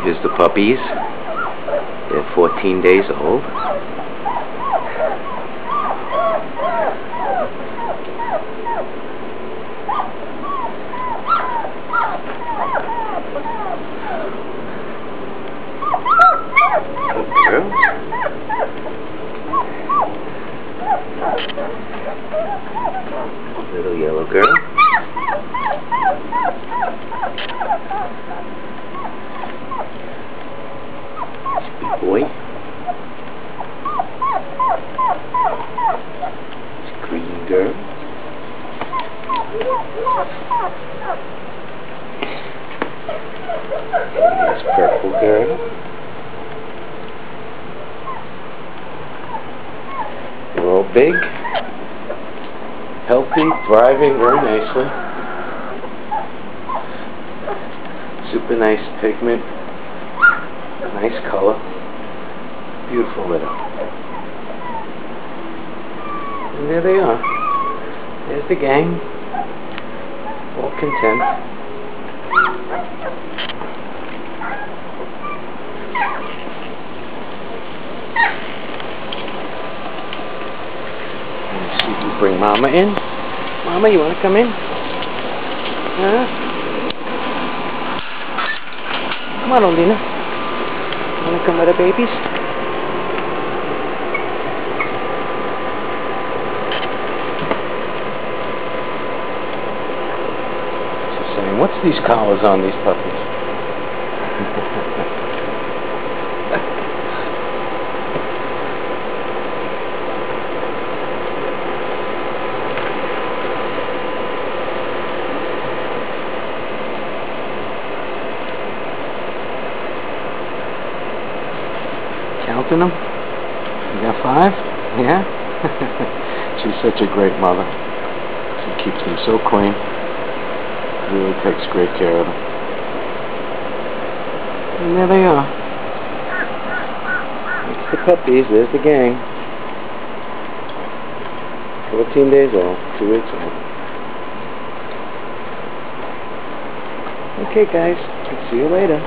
Here's the puppies. They're 14 days old. Good girl. Little yellow girl. Big boy. Green girl. Here's purple girl. They're all big, healthy, thriving very nicely. Super nice pigment, nice color, beautiful litter. And there they are. There's the gang, all content. Let's see if we bring Mama in. Mama, you want to come in? Huh? Come on, Olina. Want to come with the babies? She's saying, what's these collars on these puppies? Counting them? You got 5? Yeah? She's such a great mother. She keeps them so clean. Really takes great care of them. And there they are. That's the puppies. There's the gang. 14 days old. 2 weeks old. Okay, guys. I'll see you later.